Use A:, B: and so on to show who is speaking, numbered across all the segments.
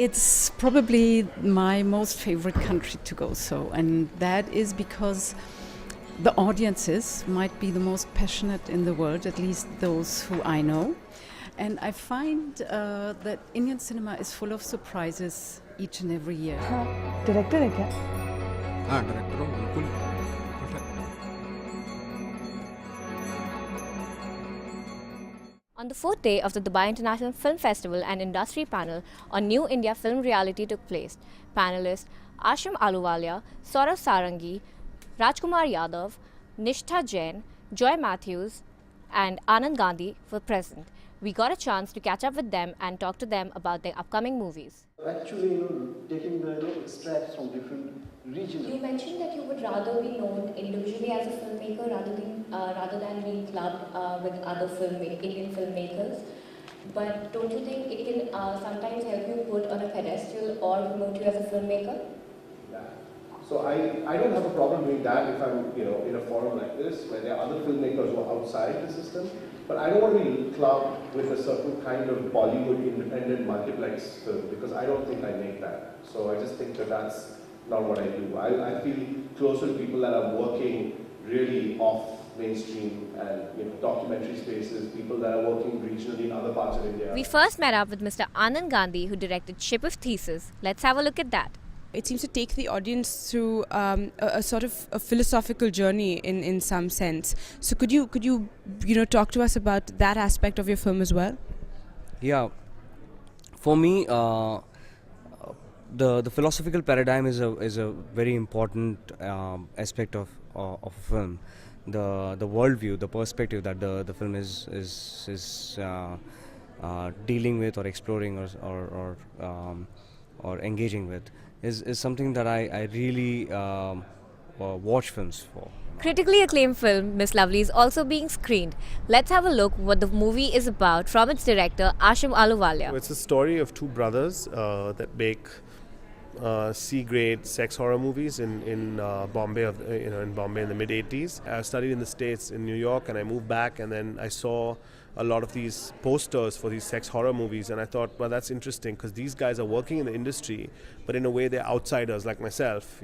A: It's probably my most favorite country to go so, and that is because the audiences might be the most passionate in the world, at least those who I know. And I find that Indian cinema is full of surprises each and every year.
B: Director है क्या?
C: हाँ director हूँ बिल्कुल perfect.
D: On the fourth day of the Dubai International Film Festival, an industry panel on New India film reality took place. Panelists Ashim Aluwalia, Saurav Sarangi, Rajkumar Yadav, Nishtha Jain, Joy Matthews, and Anand Gandhi were present. We got a chance to catch up with them and talk to them about their upcoming movies.
E: Actually, taking the extracts from different regions.
D: You mentioned that you would rather be known individually as a filmmaker rather than being clubbed with other Indian filmmakers. But don't you think it can sometimes help you put on a pedestal or promote you as a filmmaker?
E: Yeah. So I don't have a problem doing that if I'm in a forum like this where there are other filmmakers who are outside the system. But I don't want to be clubbed with a certain kind of Bollywood independent multiplex film because I don't think I make that. So I just think that that's not what I do. I feel closer to people that are working really off mainstream and documentary spaces, people that are working regionally in other parts of India.
D: We first met up with Mr. Anand Gandhi, who directed Ship of Thesis. Let's have a look at that.
B: It seems to take the audience through a sort of a philosophical journey in some sense. So could you talk to us about that aspect of your film as well?
F: Yeah, for me, the philosophical paradigm is a very important aspect of a film. The worldview, the perspective that the film is dealing with or exploring or engaging with is something that I really watch films for.
D: Critically acclaimed film Miss Lovely is also being screened. Let's have a look what the movie is about from its director Ashim Aluwalia.
G: It's a story of two brothers that make C-grade sex horror movies in Bombay in Bombay in the mid 80s. I studied in the States in New York and I moved back and then I saw a lot of these posters for these sex horror movies and I thought, well, that's interesting because these guys are working in the industry but in a way they're outsiders like myself,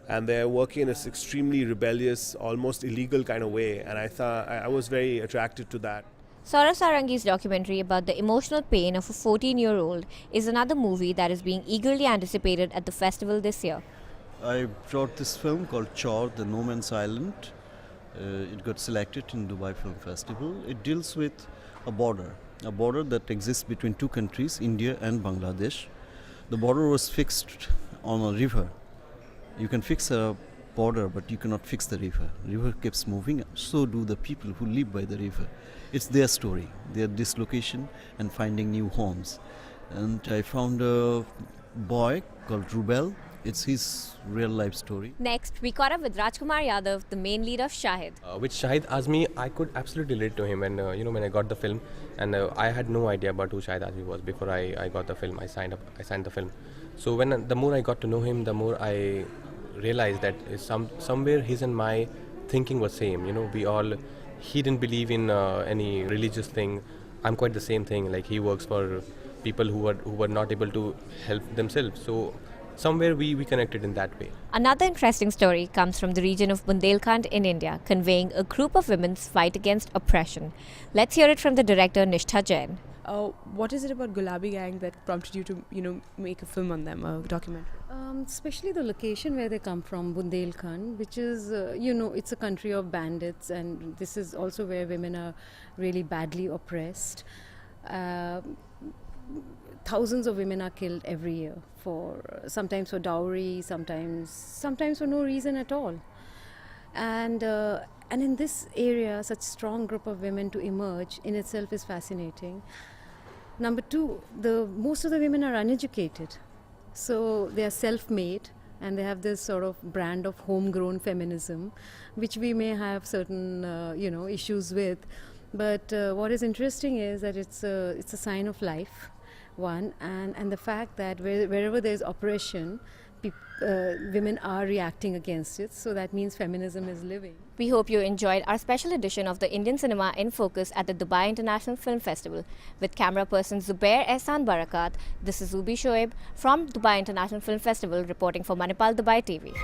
G: and they're working in this extremely rebellious, almost illegal kind of way, and I thought I was very attracted to that.
D: Saurav Sarangi's documentary about the emotional pain of a 14-year-old is another movie that is being eagerly anticipated at the festival this year.
H: I brought this film called Chor, The No Man's Island. It got selected in Dubai Film Festival. It deals with a border that exists between two countries, India and Bangladesh. The border was fixed on a river. You can fix a border, but you cannot fix the river. River keeps moving, so do the people who live by the river. It's their story, their dislocation and finding new homes. And I found a boy called Rubel. It's his real life story.
D: Next, we caught up with Rajkumar Yadav, the main lead of Shahid.
I: Which Shahid Azmi, I could absolutely relate to him. And when I got the film, and I had no idea about who Shahid Azmi was before I got the film. I signed the film. So the more I got to know him, the more I realized that somewhere his and my thinking was same. He didn't believe in any religious thing. I'm quite the same thing. Like he works for people who were not able to help themselves. So somewhere we connected in that way.
D: Another interesting story comes from the region of Bundelkhand in India, conveying a group of women's fight against oppression. Let's hear it from the director Nishtha Jain.
B: What is it about Gulabi Gang that prompted you to make a film on them, a documentary?
A: Especially the location where they come from, Bundelkhand, which is, it's a country of bandits, and this is also where women are really badly oppressed. Thousands of women are killed every year sometimes for dowry, sometimes for no reason at all. And in this area, such strong group of women to emerge in itself is fascinating. Number two, most of the women are uneducated, so they are self-made and they have this sort of brand of homegrown feminism, which we may have certain issues with. But what is interesting is that it's a sign of life. One, and the fact that wherever there's oppression, women are reacting against it. So that means feminism is living.
D: We hope you enjoyed our special edition of the Indian Cinema in Focus at the Dubai International Film Festival. With camera person Zubair Ehsan Barakat, this is Zubi Shoaib from Dubai International Film Festival reporting for Manipal Dubai TV.